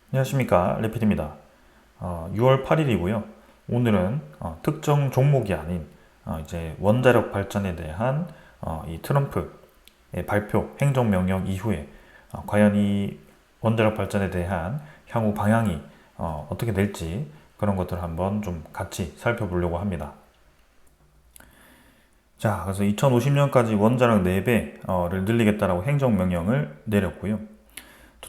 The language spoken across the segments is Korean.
안녕하십니까, 레필입니다. 6월 8일이고요. 오늘은 특정 종목이 아닌 이제 원자력 발전에 대한 이 트럼프의 발표 행정명령 이후에 과연 이 원자력 발전에 대한 향후 방향이 어떻게 될지 그런 것들을 한번 좀 같이 살펴보려고 합니다. 자, 그래서 2050년까지 원자력 4배를 늘리겠다라고 행정명령을 내렸고요.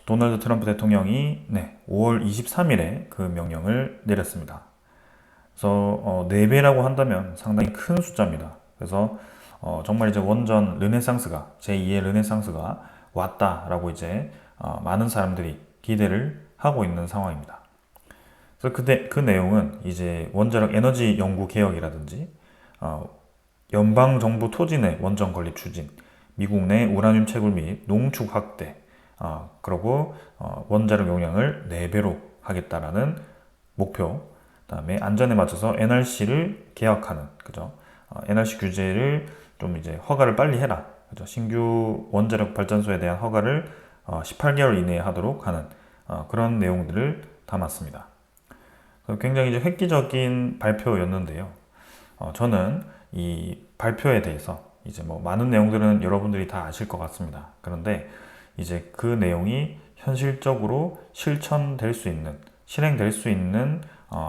도널드 트럼프 대통령이 5월 23일에 그 명령을 내렸습니다. 그래서 4배라고 한다면 상당히 큰 숫자입니다. 그래서 정말 이제 원전 르네상스가 제2의 르네상스가 왔다라고 이제 많은 사람들이 기대를 하고 있는 상황입니다. 그래서 그 내용은 이제 원자력 에너지 연구 개혁이라든지 연방 정부 토지 내 원전 건립 추진, 미국 내 우라늄 채굴 및 농축 확대, 그리고 원자력 용량을 4배로 하겠다라는 목표, 그다음에 안전에 맞춰서 NRC를 개혁하는, 그죠? NRC 규제를 좀 이제 허가를 빨리 해라, 그죠? 신규 원자력 발전소에 대한 허가를 18개월 이내에 하도록 하는 그런 내용들을 담았습니다. 굉장히 이제 획기적인 발표였는데요. 저는 이 발표에 대해서 이제 뭐 많은 내용들은 여러분들이 다 아실 것 같습니다. 그런데 이제 그 내용이 현실적으로 실천될 수 있는, 실행될 수 있는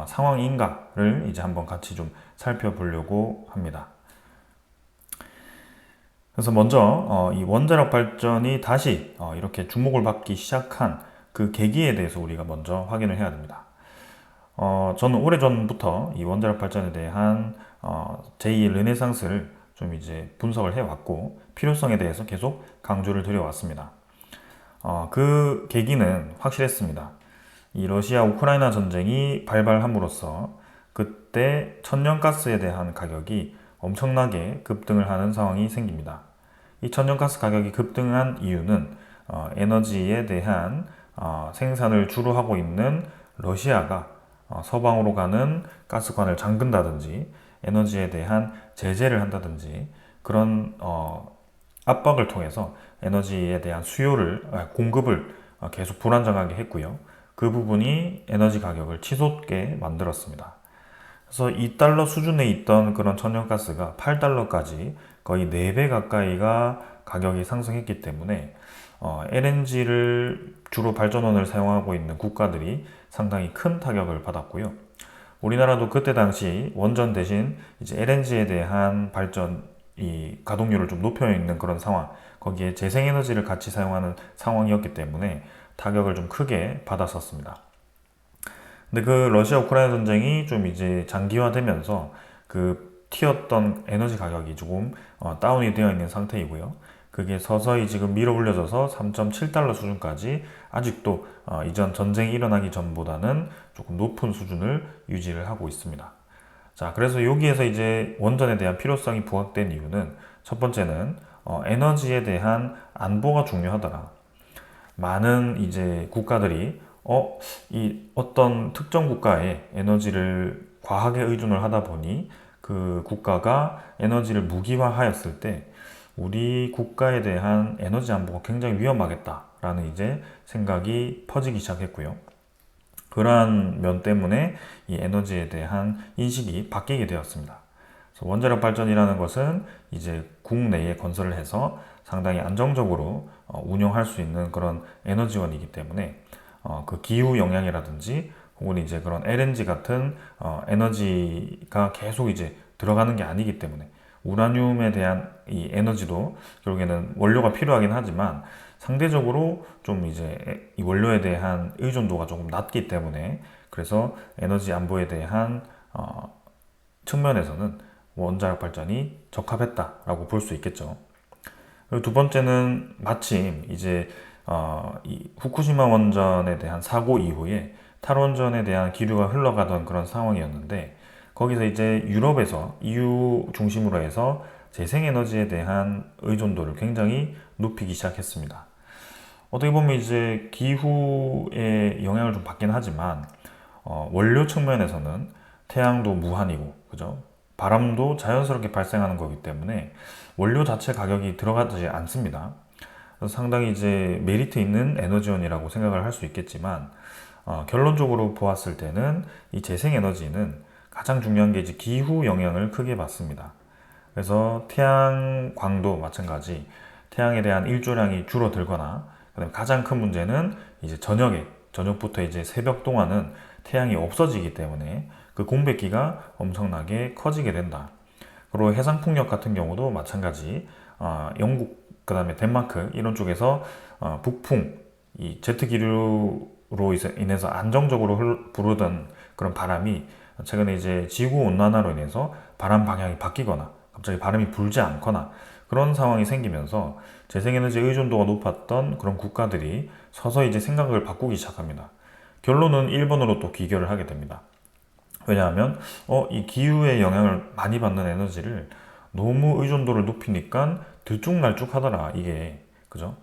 상황인가를 이제 한번 같이 좀 살펴보려고 합니다. 그래서 먼저 이 원자력 발전이 다시 이렇게 주목을 받기 시작한 그 계기에 대해서 우리가 먼저 확인을 해야 됩니다. 저는 오래전부터 이 원자력 발전에 대한 제2의 르네상스를 좀 이제 분석을 해왔고 필요성에 대해서 계속 강조를 드려왔습니다. 그 계기는 확실했습니다. 이 러시아 우크라이나 전쟁이 발발함으로써 그때 천연가스에 대한 가격이 엄청나게 급등을 하는 상황이 생깁니다. 이 천연가스 가격이 급등한 이유는 에너지에 대한 생산을 주로 하고 있는 러시아가 서방으로 가는 가스관을 잠근다든지 에너지에 대한 제재를 한다든지 그런 압박을 통해서 에너지에 대한 공급을 계속 불안정하게 했고요. 그 부분이 에너지 가격을 치솟게 만들었습니다. 그래서 2달러 수준에 있던 그런 천연가스가 8달러까지 거의 4배 가까이가 가격이 상승했기 때문에 LNG를 주로 발전원을 사용하고 있는 국가들이 상당히 큰 타격을 받았고요. 우리나라도 그때 당시 원전 대신 이제 LNG에 대한 이 가동률을 좀 높여 있는 그런 상황, 거기에 재생에너지를 같이 사용하는 상황이었기 때문에 타격을 좀 크게 받았었습니다. 근데 그 러시아 우크라이나 전쟁이 좀 이제 장기화되면서 그 튀었던 에너지 가격이 조금 다운이 되어 있는 상태이고요. 그게 서서히 지금 밀어 올려져서 3.7달러 수준까지 아직도 이전 전쟁이 일어나기 전보다는 조금 높은 수준을 유지를 하고 있습니다. 자, 그래서 여기에서 이제 원전에 대한 필요성이 부각된 이유는 첫 번째는 에너지에 대한 안보가 중요하더라. 많은 이제 국가들이 이 어떤 특정 국가의 에너지를 과하게 의존을 하다 보니 그 국가가 에너지를 무기화하였을 때 우리 국가에 대한 에너지 안보가 굉장히 위험하겠다라는 이제 생각이 퍼지기 시작했고요. 그러한 면 때문에 이 에너지에 대한 인식이 바뀌게 되었습니다. 그래서 원자력 발전이라는 것은 이제 국내에 건설을 해서 상당히 안정적으로 운영할 수 있는 그런 에너지원이기 때문에 그 기후 영향이라든지 혹은 이제 그런 LNG 같은 에너지가 계속 이제 들어가는 게 아니기 때문에 우라늄에 대한 이 에너지도 결국에는 원료가 필요하긴 하지만 상대적으로 좀 이제 이 원료에 대한 의존도가 조금 낮기 때문에 그래서 에너지 안보에 대한 측면에서는 원자력 발전이 적합했다라고 볼 수 있겠죠. 그리고 두 번째는 마침 이제 이 후쿠시마 원전에 대한 사고 이후에 탈원전에 대한 기류가 흘러가던 그런 상황이었는데 거기서 이제 유럽에서 EU 중심으로 해서 재생에너지에 대한 의존도를 굉장히 높이기 시작했습니다. 어떻게 보면 이제 기후에 영향을 좀 받긴 하지만 원료 측면에서는 태양도 무한이고 그죠? 바람도 자연스럽게 발생하는 거기 때문에 원료 자체 가격이 들어가지 않습니다. 그래서 상당히 이제 메리트 있는 에너지원이라고 생각을 할 수 있겠지만 결론적으로 보았을 때는 이 재생에너지는 가장 중요한 게 이제 기후 영향을 크게 받습니다. 그래서 태양광도 마찬가지 태양에 대한 일조량이 줄어들거나 그다음에 가장 큰 문제는 이제 저녁부터 이제 새벽 동안은 태양이 없어지기 때문에 그 공백기가 엄청나게 커지게 된다. 그리고 해상풍력 같은 경우도 마찬가지 영국 그다음에 덴마크 이런 쪽에서 북풍 이 제트 기류로 인해서 안정적으로 부르던 그런 바람이 최근에 이제 지구 온난화로 인해서 바람 방향이 바뀌거나 갑자기 바람이 불지 않거나 그런 상황이 생기면서 재생에너지 의존도가 높았던 그런 국가들이 서서히 이제 생각을 바꾸기 시작합니다. 결론은 일본으로 또 귀결을 하게 됩니다. 왜냐하면 이 기후의 영향을 많이 받는 에너지를 너무 의존도를 높이니까 들쭉날쭉하더라 이게 그죠?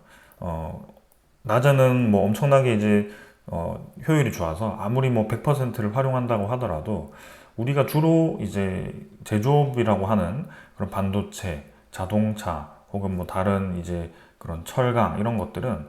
낮에는 뭐 엄청나게 이제 효율이 좋아서 아무리 뭐 100%를 활용한다고 하더라도 우리가 주로 이제 제조업이라고 하는 그런 반도체, 자동차 혹은 뭐 다른 이제 그런 철강 이런 것들은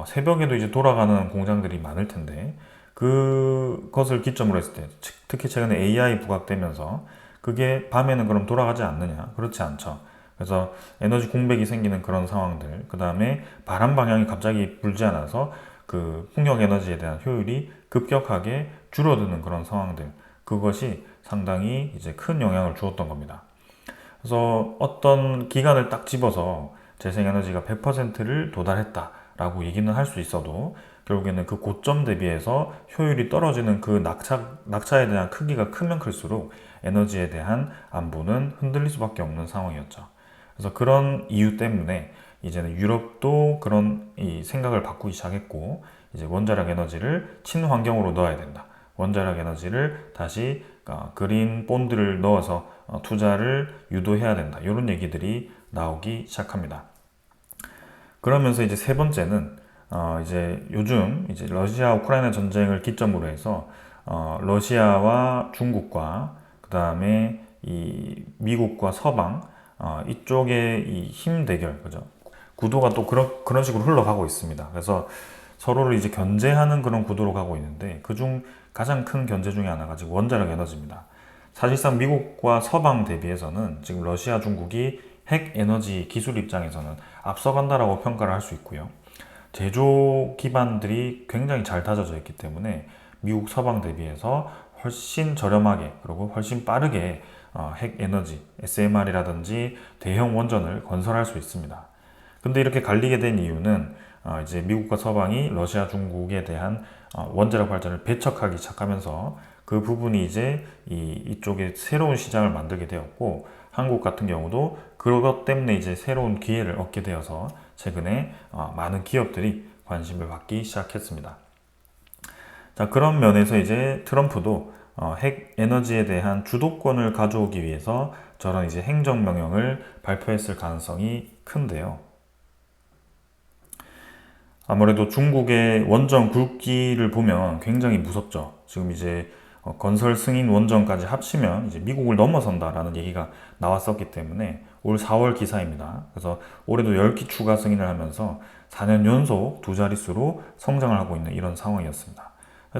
새벽에도 이제 돌아가는 공장들이 많을 텐데 그것을 기점으로 했을 때 특히 최근에 AI 부각되면서 그게 밤에는 그럼 돌아가지 않느냐? 그렇지 않죠. 그래서 에너지 공백이 생기는 그런 상황들, 그 다음에 바람 방향이 갑자기 불지 않아서 그 풍력 에너지에 대한 효율이 급격하게 줄어드는 그런 상황들, 그것이 상당히 이제 큰 영향을 주었던 겁니다. 그래서 어떤 기간을 딱 집어서 재생에너지가 100%를 도달했다라고 얘기는 할 수 있어도 결국에는 그 고점 대비해서 효율이 떨어지는 그 낙차에 대한 크기가 크면 클수록 에너지에 대한 안보는 흔들릴 수밖에 없는 상황이었죠. 그래서 그런 이유 때문에 이제는 유럽도 그런 이 생각을 바꾸기 시작했고 이제 원자력 에너지를 친환경으로 넣어야 된다. 원자력 에너지를 다시 그린 본드를 넣어서 투자를 유도해야 된다. 이런 얘기들이 나오기 시작합니다. 그러면서 이제 세 번째는 이제 요즘 이제 러시아 우크라이나 전쟁을 기점으로 해서 러시아와 중국과 그 다음에 이 미국과 서방 이쪽의 이 힘 대결 그죠? 구도가 또 그런 식으로 흘러가고 있습니다. 그래서 서로를 이제 견제하는 그런 구도로 가고 있는데 그중 가장 큰 견제 중에 하나가 지금 원자력 에너지입니다. 사실상 미국과 서방 대비해서는 지금 러시아, 중국이 핵 에너지 기술 입장에서는 앞서간다라고 평가를 할 수 있고요. 제조 기반들이 굉장히 잘 다져져 있기 때문에 미국 서방 대비해서 훨씬 저렴하게 그리고 훨씬 빠르게 핵 에너지, SMR이라든지 대형 원전을 건설할 수 있습니다. 근데 이렇게 갈리게 된 이유는 이제 미국과 서방이 러시아, 중국에 대한 원자력 발전을 배척하기 시작하면서 그 부분이 이제 이쪽에 새로운 시장을 만들게 되었고 한국 같은 경우도 그것 때문에 이제 새로운 기회를 얻게 되어서 최근에 많은 기업들이 관심을 받기 시작했습니다. 자, 그런 면에서 이제 트럼프도 핵 에너지에 대한 주도권을 가져오기 위해서 저런 이제 행정명령을 발표했을 가능성이 큰데요. 아무래도 중국의 원전 굵기를 보면 굉장히 무섭죠. 지금 이제 건설 승인 원전까지 합치면 이제 미국을 넘어선다라는 얘기가 나왔었기 때문에 올 4월 기사입니다. 그래서 올해도 10기 추가 승인을 하면서 4년 연속 두 자릿수로 성장을 하고 있는 이런 상황이었습니다.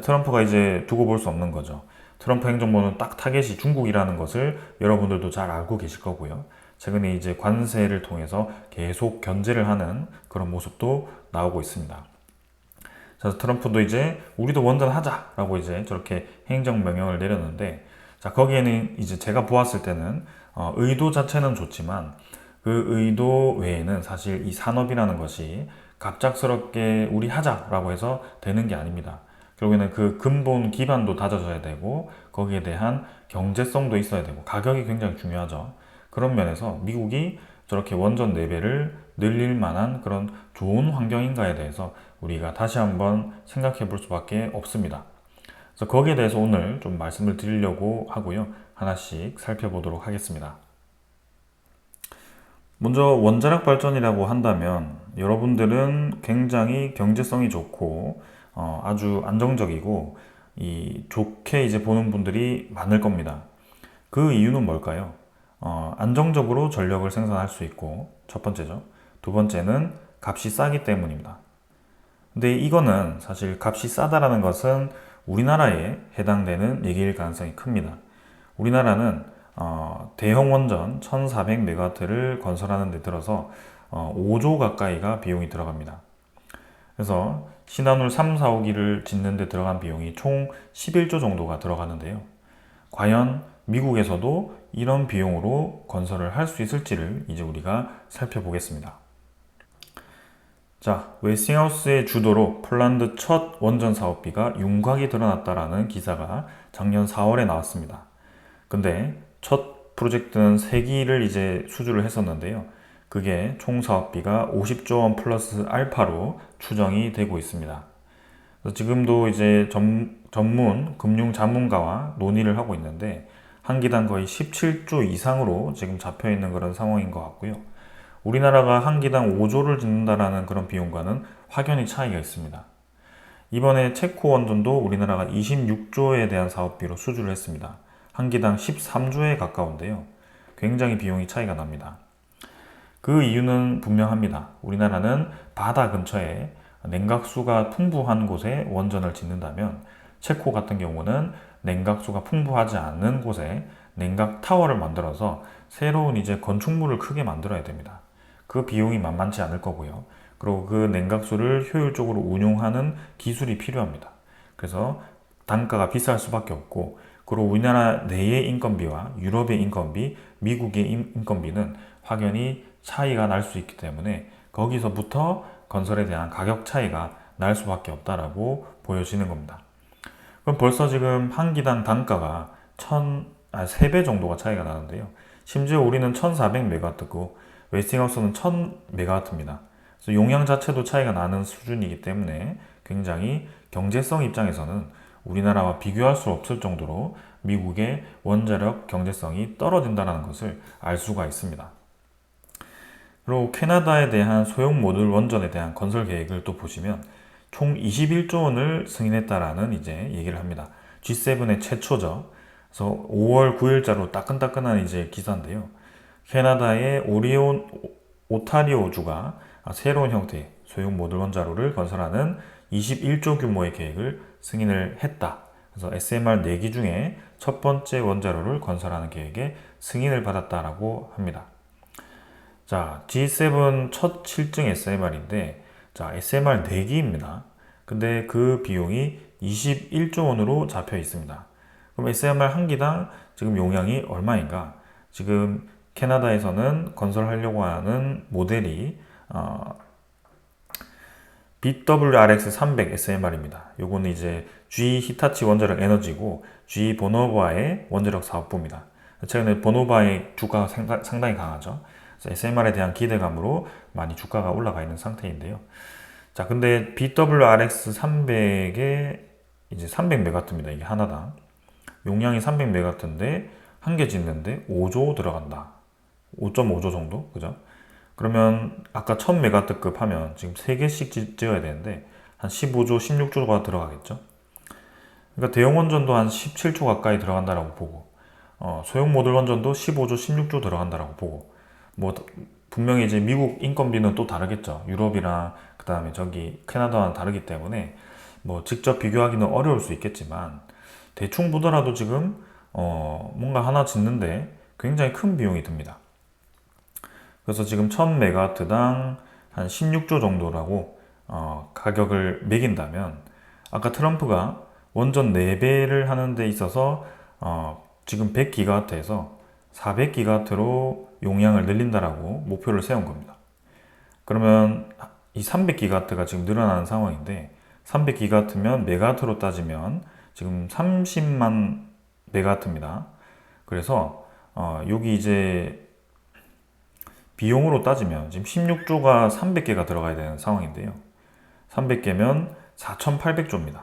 트럼프가 이제 두고 볼 수 없는 거죠. 트럼프 행정부는 딱 타겟이 중국이라는 것을 여러분들도 잘 알고 계실 거고요. 최근에 이제 관세를 통해서 계속 견제를 하는 그런 모습도 나오고 있습니다. 그래서 트럼프도 이제 우리도 원전 하자라고 이제 저렇게 행정명령을 내렸는데 자 거기에는 이제 제가 보았을 때는 의도 자체는 좋지만 그 의도 외에는 사실 이 산업이라는 것이 갑작스럽게 우리 하자라고 해서 되는 게 아닙니다. 결국에는 그 근본 기반도 다져져야 되고 거기에 대한 경제성도 있어야 되고 가격이 굉장히 중요하죠. 그런 면에서 미국이 저렇게 원전 레벨을 늘릴 만한 그런 좋은 환경인가에 대해서 우리가 다시 한번 생각해 볼 수밖에 없습니다. 그래서 거기에 대해서 오늘 좀 말씀을 드리려고 하고요. 하나씩 살펴보도록 하겠습니다. 먼저 원자력 발전이라고 한다면 여러분들은 굉장히 경제성이 좋고 아주 안정적이고 좋게 이제 보는 분들이 많을 겁니다. 그 이유는 뭘까요? 안정적으로 전력을 생산할 수 있고 첫 번째죠. 두 번째는 값이 싸기 때문입니다. 근데 이거는 사실 값이 싸다라는 것은 우리나라에 해당되는 얘기일 가능성이 큽니다. 우리나라는 대형 원전 1400메가와트를 건설하는 데 들어서 5조 가까이가 비용이 들어갑니다. 그래서 신한울 3, 4호기를 짓는 데 들어간 비용이 총 11조 정도가 들어가는데요. 과연 미국에서도 이런 비용으로 건설을 할 수 있을지를 이제 우리가 살펴보겠습니다. 자, 웨스팅하우스의 주도로 폴란드 첫 원전 사업비가 윤곽이 드러났다라는 기사가 작년 4월에 나왔습니다. 근데 첫 프로젝트는 3기를 이제 수주를 했었는데요. 그게 총 사업비가 50조 원 플러스 알파로 추정이 되고 있습니다. 그래서 지금도 이제 전문 금융 자문가와 논의를 하고 있는데 한 기당 거의 17조 이상으로 지금 잡혀 있는 그런 상황인 것 같고요. 우리나라가 한 기당 5조를 짓는다라는 그런 비용과는 확연히 차이가 있습니다. 이번에 체코 원전도 우리나라가 26조에 대한 사업비로 수주를 했습니다. 한 기당 13조에 가까운데요. 굉장히 비용이 차이가 납니다. 그 이유는 분명합니다. 우리나라는 바다 근처에 냉각수가 풍부한 곳에 원전을 짓는다면 체코 같은 경우는 냉각수가 풍부하지 않은 곳에 냉각 타워를 만들어서 새로운 이제 건축물을 크게 만들어야 됩니다. 그 비용이 만만치 않을 거고요. 그리고 그 냉각수를 효율적으로 운용하는 기술이 필요합니다. 그래서 단가가 비쌀 수밖에 없고, 그리고 우리나라 내의 인건비와 유럽의 인건비, 미국의 인건비는 확연히 차이가 날 수 있기 때문에 거기서부터 건설에 대한 가격 차이가 날 수밖에 없다라고 보여지는 겁니다. 그럼 벌써 지금 한 기당 단가가 3배 정도가 차이가 나는데요. 심지어 우리는 1400메가와트고 웨스팅하우스는 1000메가와트입니다. 그래서 용량 자체도 차이가 나는 수준이기 때문에 굉장히 경제성 입장에서는 우리나라와 비교할 수 없을 정도로 미국의 원자력 경제성이 떨어진다는 것을 알 수가 있습니다. 그리고 캐나다에 대한 소형 모듈 원전에 대한 건설 계획을 또 보시면 총 21조 원을 승인했다라는 이제 얘기를 합니다. G7의 최초죠. 그래서 5월 9일자로 따끈따끈한 이제 기사인데요. 캐나다의 오타리오주가 새로운 형태의 소형 모듈 원자로를 건설하는 21조 규모의 계획을 승인을 했다. 그래서 SMR 4기 중에 첫 번째 원자로를 건설하는 계획에 승인을 받았다라고 합니다. 자, G7 첫 실증 SMR인데, 자, SMR 4기입니다. 근데 그 비용이 21조 원으로 잡혀 있습니다. 그럼 SMR 한 기당 지금 용량이 얼마인가? 지금 캐나다에서는 건설하려고 하는 모델이 BWRX300 SMR입니다. 요거는 이제 G 히타치 원자력 에너지고 G 보노바의 원자력 사업부입니다. 최근에 보노바의 주가가 상당히 강하죠. SMR에 대한 기대감으로 많이 주가가 올라가 있는 상태인데요. 자, 근데 BWRX300에 이제 300메가와트입니다. 이게 하나당. 용량이 300메가와트인데 한 개 짓는데 5조 들어간다. 5.5조 정도? 그죠? 그러면 아까 1000메가와트급 하면 지금 3개씩 지어야 되는데 한 15조, 16조가 들어가겠죠? 그러니까 대형 원전도 한 17조 가까이 들어간다라고 보고, 소형 모듈 원전도 15조, 16조 들어간다라고 보고, 뭐 분명히 이제 미국 인건비는 또 다르겠죠. 유럽이랑 그 다음에 저기 캐나다와는 다르기 때문에 뭐 직접 비교하기는 어려울 수 있겠지만 대충 보더라도 지금 뭔가 하나 짓는데 굉장히 큰 비용이 듭니다. 그래서 지금 1000메가와트당 한 16조 정도라고 가격을 매긴다면, 아까 트럼프가 원전 4배를 하는 데 있어서 지금 100기가와트에서 400기가와트로 용량을 늘린다라고 목표를 세운 겁니다. 그러면 이 300기가와트가 지금 늘어나는 상황인데, 300기가와트면 메가와트로 따지면 지금 30만 메가와트입니다. 그래서 여기 이제 비용으로 따지면 지금 16조가 300개가 들어가야 되는 상황인데요. 300개면 4,800조입니다.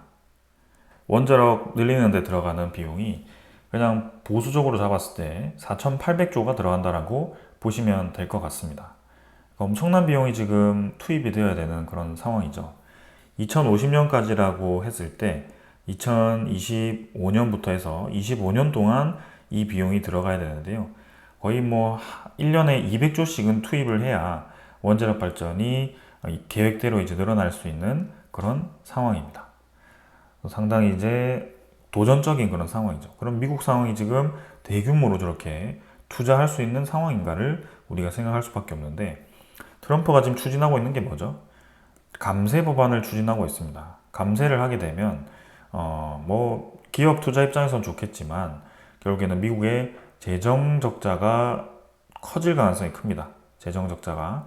원자력 늘리는 데 들어가는 비용이 그냥 보수적으로 잡았을 때 4,800조가 들어간다라고 보시면 될 것 같습니다. 엄청난 비용이 지금 투입이 되어야 되는 그런 상황이죠. 2050년까지라고 했을 때 2025년부터 해서 25년 동안 이 비용이 들어가야 되는데요. 거의 뭐 1년에 200조씩은 투입을 해야 원자력 발전이 계획대로 이제 늘어날 수 있는 그런 상황입니다. 상당히 이제 도전적인 그런 상황이죠. 그럼 미국 상황이 지금 대규모로 저렇게 투자할 수 있는 상황인가를 우리가 생각할 수밖에 없는데, 트럼프가 지금 추진하고 있는 게 뭐죠? 감세 법안을 추진하고 있습니다. 감세를 하게 되면 뭐 기업 투자 입장에서는 좋겠지만 결국에는 미국의 재정 적자가 커질 가능성이 큽니다. 재정 적자가.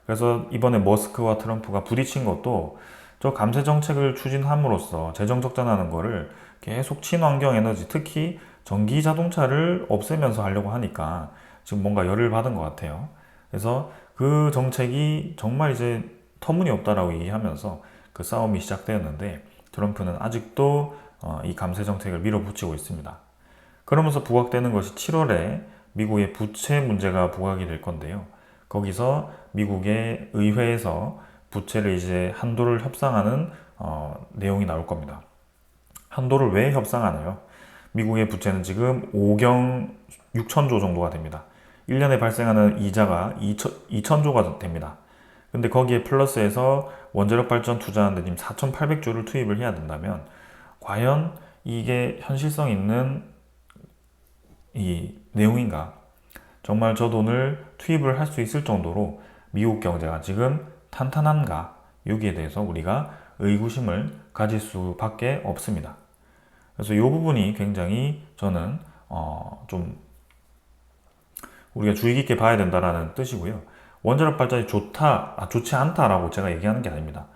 그래서 이번에 머스크와 트럼프가 부딪힌 것도 저 감세 정책을 추진함으로써 재정 적자 나는 거를 계속 친환경 에너지, 특히 전기 자동차를 없애면서 하려고 하니까 지금 뭔가 열을 받은 것 같아요. 그래서 그 정책이 정말 이제 터무니없다라고 얘기하면서 그 싸움이 시작되었는데, 트럼프는 아직도 이 감세 정책을 밀어붙이고 있습니다. 그러면서 부각되는 것이 7월에 미국의 부채 문제가 부각이 될 건데요. 거기서 미국의 의회에서 부채를 이제 한도를 협상하는 내용이 나올 겁니다. 한도를 왜 협상하나요? 미국의 부채는 지금 5경 6천조 정도가 됩니다. 1년에 발생하는 이자가 2천조가 됩니다. 근데 거기에 플러스해서 원자력 발전 투자하는데 지금 4,800조를 투입을 해야 된다면 과연 이게 현실성 있는 이 내용인가? 정말 저 돈을 투입을 할 수 있을 정도로 미국 경제가 지금 탄탄한가? 여기에 대해서 우리가 의구심을 가질 수밖에 없습니다. 그래서 이 부분이 굉장히 저는 좀 우리가 주의 깊게 봐야 된다라는 뜻이고요. 원자력 발전이 좋지 않다라고 제가 얘기하는 게 아닙니다.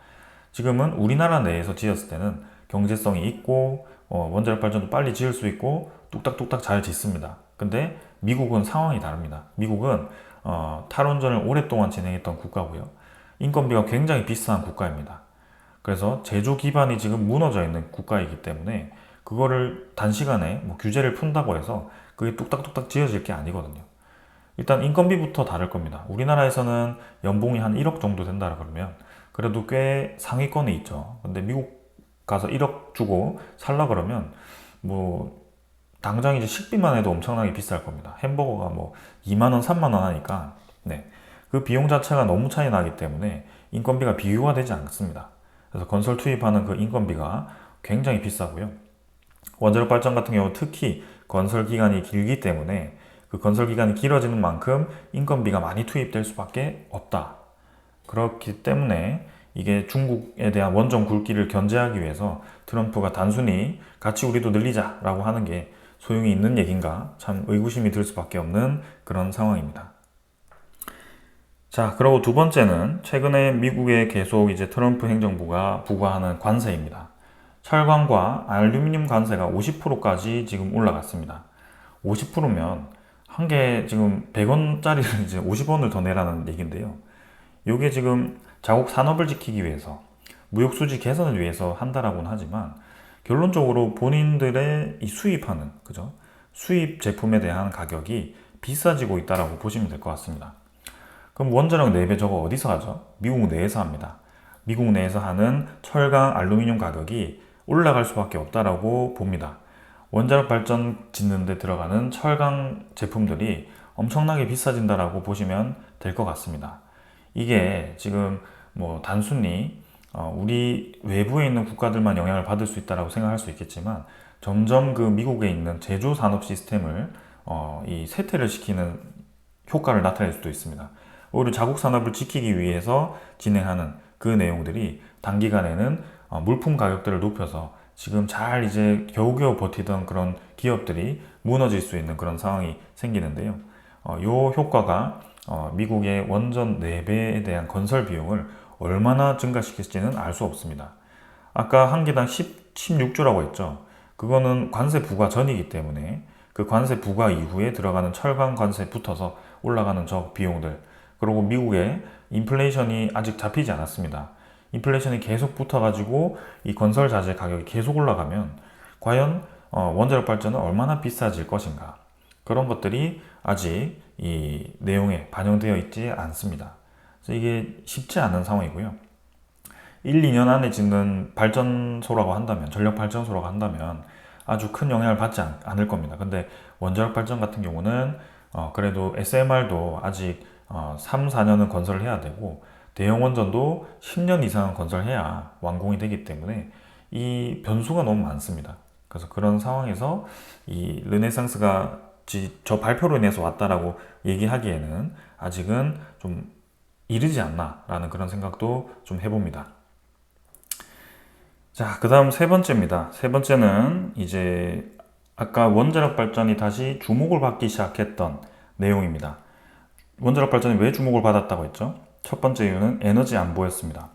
지금은 우리나라 내에서 지었을 때는 경제성이 있고 원자력 발전도 빨리 지을 수 있고 뚝딱뚝딱 잘 짓습니다. 근데 미국은 상황이 다릅니다. 미국은 탈원전을 오랫동안 진행했던 국가고요. 인건비가 굉장히 비싼 국가입니다. 그래서 제조 기반이 지금 무너져 있는 국가이기 때문에 그거를 단시간에 뭐 규제를 푼다고 해서 그게 뚝딱뚝딱 지어질 게 아니거든요. 일단 인건비부터 다를 겁니다. 우리나라에서는 연봉이 한 1억 정도 된다 그러면 그래도 꽤 상위권에 있죠. 근데 미국 가서 1억 주고 살라 그러면 뭐 당장 이제 식비만 해도 엄청나게 비쌀 겁니다. 햄버거가 뭐 2만 원, 3만 원 하니까 그 비용 자체가 너무 차이 나기 때문에 인건비가 비교가 되지 않습니다. 그래서 건설 투입하는 그 인건비가 굉장히 비싸고요. 원자력 발전 같은 경우 특히 건설 기간이 길기 때문에 그 건설 기간이 길어지는 만큼 인건비가 많이 투입될 수밖에 없다. 그렇기 때문에 이게 중국에 대한 원전 굴기를 견제하기 위해서 트럼프가 단순히 같이 우리도 늘리자라고 하는 게 소용이 있는 얘기인가 참 의구심이 들 수밖에 없는 그런 상황입니다. 자, 그리고 두 번째는 최근에 미국에 계속 이제 트럼프 행정부가 부과하는 관세입니다. 철강과 알루미늄 관세가 50%까지 지금 올라갔습니다. 50%면 한 개 지금 100원짜리를 이제 50원을 더 내라는 얘기인데요. 이게 지금 자국 산업을 지키기 위해서 무역 수지 개선을 위해서 한다라고는 하지만 결론적으로 본인들의 이 수입하는 그죠? 수입 제품에 대한 가격이 비싸지고 있다라고 보시면 될 것 같습니다. 그럼 원자력 4배 저거 어디서 하죠? 미국 내에서 합니다. 미국 내에서 하는 철강, 알루미늄 가격이 올라갈 수밖에 없다라고 봅니다. 원자력 발전 짓는 데 들어가는 철강 제품들이 엄청나게 비싸진다라고 보시면 될 것 같습니다. 이게 지금 뭐 단순히 우리 외부에 있는 국가들만 영향을 받을 수 있다라고 생각할 수 있겠지만 점점 그 미국에 있는 제조 산업 시스템을 이 쇠퇴를 시키는 효과를 나타낼 수도 있습니다. 오히려 자국 산업을 지키기 위해서 진행하는 그 내용들이 단기간에는 물품 가격들을 높여서 지금 잘 이제 겨우겨우 버티던 그런 기업들이 무너질 수 있는 그런 상황이 생기는데요. 요 효과가 미국의 원전 4배에 대한 건설 비용을 얼마나 증가시킬지는 알 수 없습니다. 아까 한 개당 16조라고 했죠. 그거는 관세 부과 전이기 때문에 그 관세 부과 이후에 들어가는 철강 관세 붙어서 올라가는 저 비용들, 그리고 미국의 인플레이션이 아직 잡히지 않았습니다. 인플레이션이 계속 붙어가지고 이 건설 자재 가격이 계속 올라가면 과연 원자력 발전은 얼마나 비싸질 것인가, 그런 것들이 아직 이 내용에 반영되어 있지 않습니다. 그래서 이게 쉽지 않은 상황이고요. 1, 2년 안에 짓는 발전소라고 한다면, 전력 발전소라고 한다면 아주 큰 영향을 받지 않을 겁니다. 근데 원자력 발전 같은 경우는 그래도 SMR도 아직 3, 4년은 건설을 해야 되고 대형 원전도 10년 이상은 건설해야 완공이 되기 때문에 이 변수가 너무 많습니다. 그래서 그런 상황에서 이 르네상스가 저 발표로 인해서 왔다라고 얘기하기에는 아직은 좀 이르지 않나라는 그런 생각도 좀 해봅니다. 자, 그 다음 세 번째입니다. 세 번째는 이제 아까 원자력 발전이 다시 주목을 받기 시작했던 내용입니다. 원자력 발전이 왜 주목을 받았다고 했죠? 첫 번째 이유는 에너지 안보였습니다.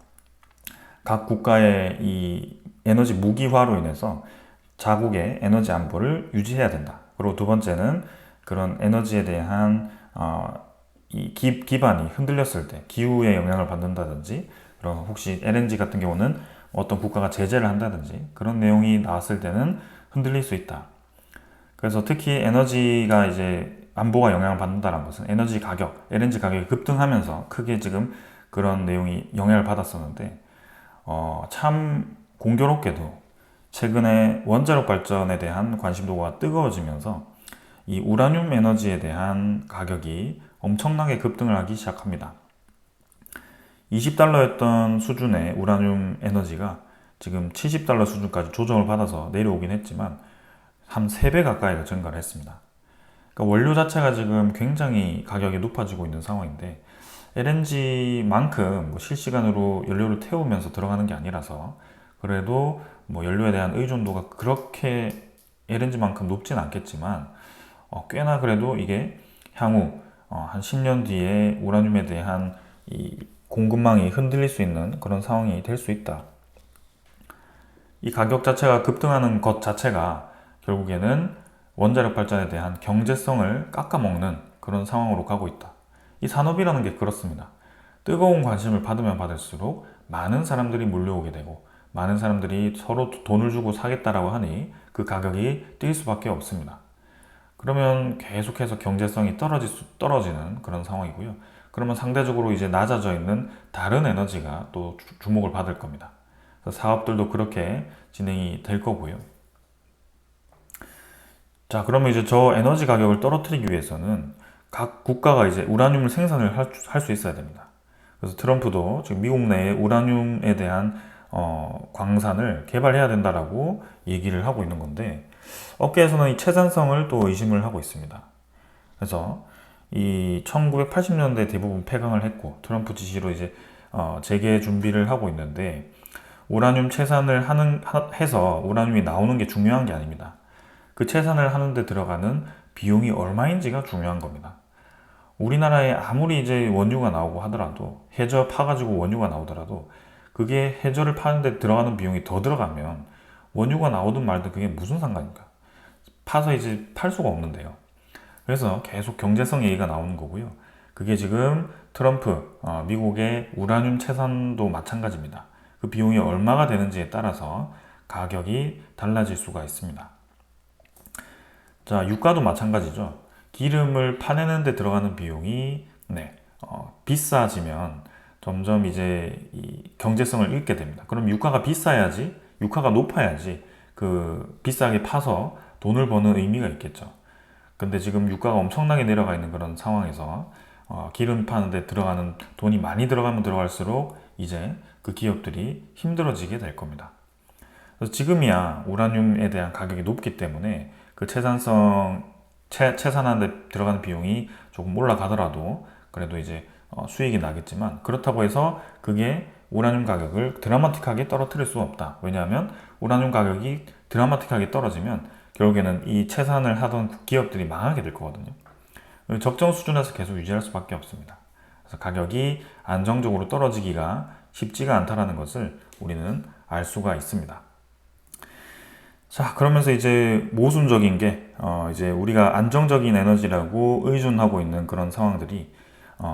각 국가의 이 에너지 무기화로 인해서 자국의 에너지 안보를 유지해야 된다. 그리고 두 번째는 그런 에너지에 대한 이 기반이 흔들렸을 때 기후에 영향을 받는다든지, 그럼 혹시 LNG 같은 경우는 어떤 국가가 제재를 한다든지 그런 내용이 나왔을 때는 흔들릴 수 있다. 그래서 특히 에너지가 이제 안보가 영향을 받는다는 것은 에너지 가격, LNG 가격이 급등하면서 크게 지금 그런 내용이 영향을 받았었는데, 참 공교롭게도 최근에 원자력 발전에 대한 관심도가 뜨거워지면서 이 우라늄 에너지에 대한 가격이 엄청나게 급등을 하기 시작합니다. 20달러였던 수준의 우라늄 에너지가 지금 70달러 수준까지 조정을 받아서 내려오긴 했지만 한 3배 가까이가 증가를 했습니다. 그러니까 원료 자체가 지금 굉장히 가격이 높아지고 있는 상황인데, LNG만큼 실시간으로 연료를 태우면서 들어가는 게 아니라서 그래도 연료에 대한 의존도가 그렇게 LNG만큼 높진 않겠지만 꽤나 그래도 이게 향후 한 10년 뒤에 우라늄에 대한 이 공급망이 흔들릴 수 있는 그런 상황이 될 수 있다. 이 가격 자체가 급등하는 것 자체가 결국에는 원자력 발전에 대한 경제성을 깎아먹는 그런 상황으로 가고 있다. 이 산업이라는 게 그렇습니다. 뜨거운 관심을 받으면 받을수록 많은 사람들이 몰려오게 되고 많은 사람들이 서로 돈을 주고 사겠다라고 하니 그 가격이 뛸 수밖에 없습니다. 그러면 계속해서 경제성이 떨어지는 그런 상황이고요. 그러면 상대적으로 이제 낮아져 있는 다른 에너지가 또 주목을 받을 겁니다. 그래서 사업들도 그렇게 진행이 될 거고요. 자, 그러면 이제 저 에너지 가격을 떨어뜨리기 위해서는 각 국가가 이제 우라늄을 생산을 할 수 있어야 됩니다. 그래서 트럼프도 지금 미국 내에 우라늄에 대한 광산을 개발해야 된다라고 얘기를 하고 있는 건데, 업계에서는 이 채산성을 또 의심을 하고 있습니다. 그래서 이 1980년대 대부분 폐광을 했고 트럼프 지시로 이제 재개 준비를 하고 있는데, 우라늄 채산을 해서 우라늄이 나오는 게 중요한 게 아닙니다. 그 채산을 하는데 들어가는 비용이 얼마인지가 중요한 겁니다. 우리나라에 아무리 이제 원유가 나오고 하더라도, 해저 파가지고 원유가 나오더라도 그게 해저를 파는데 들어가는 비용이 더 들어가면 원유가 나오든 말든 그게 무슨 상관입니까? 파서 이제 팔 수가 없는데요. 그래서 계속 경제성 얘기가 나오는 거고요. 그게 지금 트럼프, 미국의 우라늄 채산도 마찬가지입니다. 그 비용이 얼마가 되는지에 따라서 가격이 달라질 수가 있습니다. 자, 유가도 마찬가지죠. 기름을 파내는 데 들어가는 비용이 비싸지면 점점 이제 이 경제성을 잃게 됩니다. 그럼 유가가 비싸야지, 유가가 높아야지 그 비싸게 파서 돈을 버는 의미가 있겠죠. 근데 지금 유가가 엄청나게 내려가 있는 그런 상황에서 기름 파는 데 들어가는 돈이 많이 들어가면 들어갈수록 이제 그 기업들이 힘들어지게 될 겁니다. 그래서 지금이야 우라늄에 대한 가격이 높기 때문에 그 채산하는 데 들어가는 비용이 조금 올라가더라도 그래도 이제 수익이 나겠지만, 그렇다고 해서 그게 우라늄 가격을 드라마틱하게 떨어뜨릴 수 없다. 왜냐하면 우라늄 가격이 드라마틱하게 떨어지면 결국에는 이 채산을 하던 기업들이 망하게 될 거거든요. 적정 수준에서 계속 유지할 수밖에 없습니다. 그래서 가격이 안정적으로 떨어지기가 쉽지가 않다는 것을 우리는 알 수가 있습니다. 자, 그러면서 이제 모순적인 게 이제 우리가 안정적인 에너지라고 의존하고 있는 그런 상황들이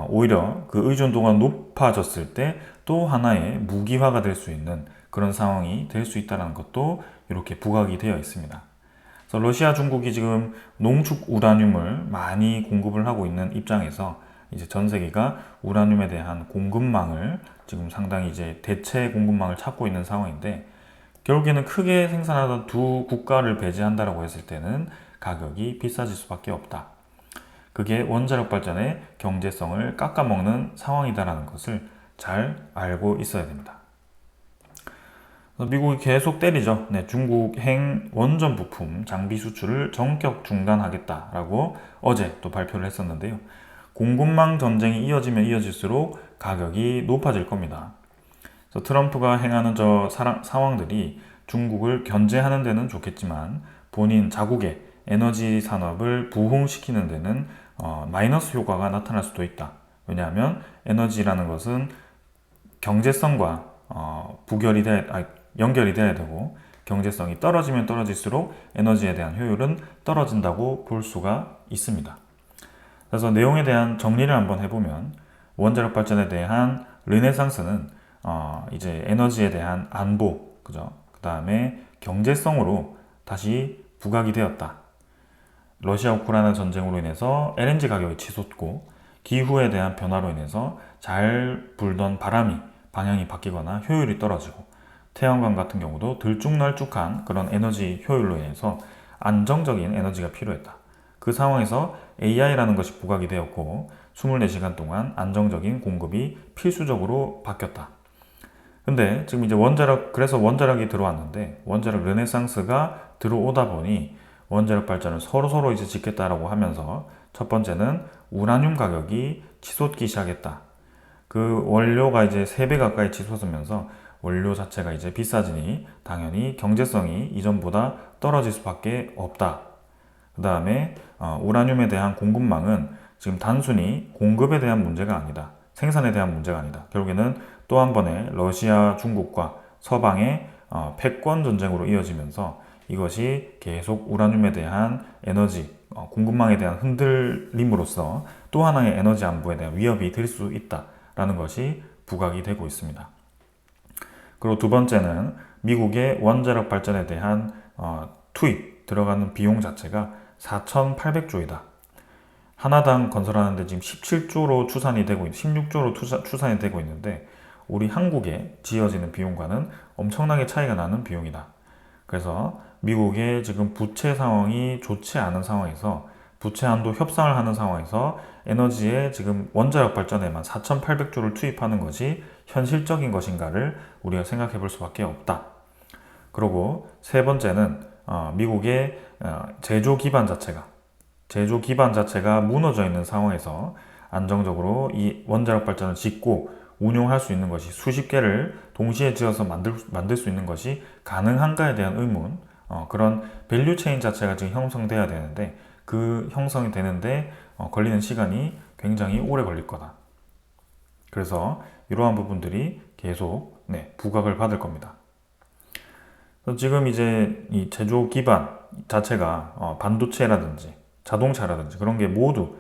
오히려 그 의존도가 높아졌을 때 또 하나의 무기화가 될 수 있는 그런 상황이 될 수 있다는 것도 이렇게 부각이 되어 있습니다. 그래서 러시아, 중국이 지금 농축 우라늄을 많이 공급을 하고 있는 입장에서 이제 전 세계가 우라늄에 대한 공급망을 지금 상당히 이제 대체 공급망을 찾고 있는 상황인데, 결국에는 크게 생산하던 두 국가를 배제한다라고 했을 때는 가격이 비싸질 수밖에 없다. 그게 원자력 발전의 경제성을 깎아먹는 상황이다라는 것을 잘 알고 있어야 됩니다. 미국이 계속 때리죠. 네, 중국행 원전 부품 장비 수출을 전격 중단하겠다라고 어제 또 발표를 했었는데요. 공급망 전쟁이 이어지면 이어질수록 가격이 높아질 겁니다. 그래서 트럼프가 행하는 상황들이 중국을 견제하는 데는 좋겠지만 본인 자국의 에너지 산업을 부흥시키는 데는 마이너스 효과가 나타날 수도 있다. 왜냐하면 에너지라는 것은 경제성과 연결이 돼야 되고, 경제성이 떨어지면 떨어질수록 에너지에 대한 효율은 떨어진다고 볼 수가 있습니다. 그래서 내용에 대한 정리를 한번 해보면, 원자력 발전에 대한 르네상스는 이제 에너지에 대한 안보, 그죠? 그 다음에 경제성으로 다시 부각이 되었다. 러시아 우크라이나 전쟁으로 인해서 LNG 가격이 치솟고, 기후에 대한 변화로 인해서 잘 불던 바람이 방향이 바뀌거나 효율이 떨어지고, 태양광 같은 경우도 들쭉날쭉한 그런 에너지 효율로 인해서 안정적인 에너지가 필요했다. 그 상황에서 AI라는 것이 부각이 되었고 24시간 동안 안정적인 공급이 필수적으로 바뀌었다. 근데 지금 이제 그래서 원자력이 들어왔는데, 원자력 르네상스가 들어오다 보니 원자력 발전을 서로 이제 짓겠다라고 하면서, 첫 번째는 우라늄 가격이 치솟기 시작했다. 그 원료가 이제 3배 가까이 치솟으면서 원료 자체가 이제 비싸지니 당연히 경제성이 이전보다 떨어질 수밖에 없다. 그 다음에 우라늄에 대한 공급망은 지금 단순히 공급에 대한 문제가 아니다. 생산에 대한 문제가 아니다. 결국에는 또 한 번의 러시아, 중국과 서방의 패권 전쟁으로 이어지면서 이것이 계속 우라늄에 대한 에너지 공급망에 대한 흔들림으로써 또 하나의 에너지 안보에 대한 위협이 될 수 있다라는 것이 부각이 되고 있습니다. 그리고 두 번째는 미국의 원자력 발전에 대한 투입, 들어가는 비용 자체가 4,800조이다. 하나당 건설하는데 지금 17조로 추산이 되고 16조로 추산이 되고 있는데, 우리 한국에 지어지는 비용과는 엄청나게 차이가 나는 비용이다. 그래서 미국의 지금 부채 상황이 좋지 않은 상황에서, 부채 한도 협상을 하는 상황에서 에너지에 지금 원자력 발전에만 4,800조를 투입하는 것이 현실적인 것인가를 우리가 생각해 볼 수밖에 없다. 그리고 세 번째는 미국의 제조 기반 자체가 무너져 있는 상황에서 안정적으로 이 원자력 발전을 짓고 운용할 수 있는 것이, 수십 개를 동시에 지어서 만들 수 있는 것이 가능한가에 대한 의문, 그런 밸류 체인 자체가 지금 형성돼야 되는데, 그 형성이 되는데 걸리는 시간이 굉장히 오래 걸릴 거다. 그래서 이러한 부분들이 계속 부각을 받을 겁니다. 지금 이제 이 제조 기반 자체가 반도체라든지 자동차라든지 그런 게 모두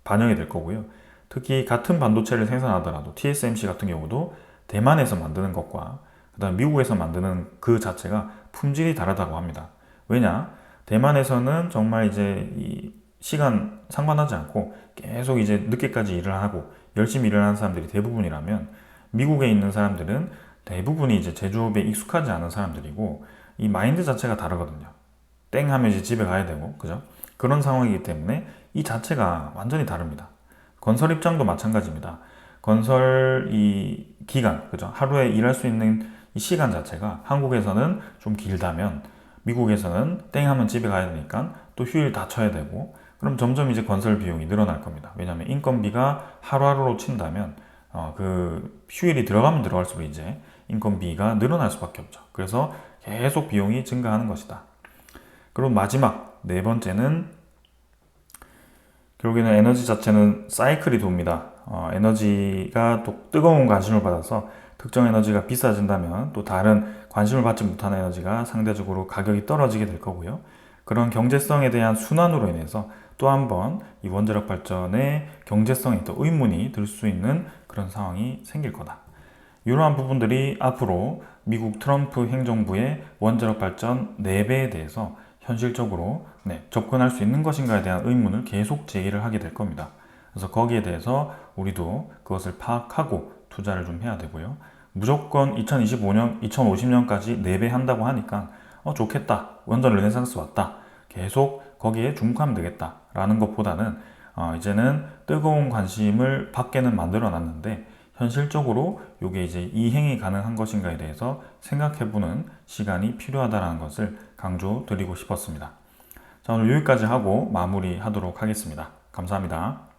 반영이 될 거고요. 특히 같은 반도체를 생산하더라도 TSMC 같은 경우도 대만에서 만드는 것과 그다음 미국에서 만드는 그 자체가 품질이 다르다고 합니다. 왜냐? 대만에서는 정말 이제 이 시간 상관하지 않고 계속 이제 늦게까지 일을 하고 열심히 일을 하는 사람들이 대부분이라면, 미국에 있는 사람들은 대부분이 이제 제조업에 익숙하지 않은 사람들이고, 이 마인드 자체가 다르거든요. 땡 하면 이제 집에 가야 되고, 그죠? 그런 상황이기 때문에 이 자체가 완전히 다릅니다. 건설 입장도 마찬가지입니다. 건설 이 기간, 그죠? 하루에 일할 수 있는 이 시간 자체가 한국에서는 좀 길다면, 미국에서는 땡 하면 집에 가야 되니까 또 휴일 다 쳐야 되고, 그럼 점점 이제 건설 비용이 늘어날 겁니다. 왜냐하면 인건비가 하루하루로 친다면 그 휴일이 들어가면 들어갈수록 이제 인건비가 늘어날 수밖에 없죠. 그래서 계속 비용이 증가하는 것이다. 그리고 마지막 네 번째는, 결국에는 에너지 자체는 사이클이 돕니다. 에너지가 또 뜨거운 관심을 받아서 특정 에너지가 비싸진다면 또 다른 관심을 받지 못하는 에너지가 상대적으로 가격이 떨어지게 될 거고요. 그런 경제성에 대한 순환으로 인해서 또 한 번 이 원자력 발전의 경제성에 또 의문이 들 수 있는 그런 상황이 생길 거다. 이러한 부분들이 앞으로 미국 트럼프 행정부의 원자력 발전 4배에 대해서 현실적으로 접근할 수 있는 것인가에 대한 의문을 계속 제기를 하게 될 겁니다. 그래서 거기에 대해서 우리도 그것을 파악하고 투자를 좀 해야 되고요. 무조건 2025년, 2050년까지 4배 한다고 하니까 좋겠다, 원전 르네상스 왔다, 계속 거기에 주목하면 되겠다 라는 것보다는 이제는 뜨거운 관심을 받게는 만들어 놨는데, 현실적으로 이게 이제 이행이 가능한 것인가에 대해서 생각해보는 시간이 필요하다는 것을 강조드리고 싶었습니다. 자, 오늘 여기까지 하고 마무리하도록 하겠습니다. 감사합니다.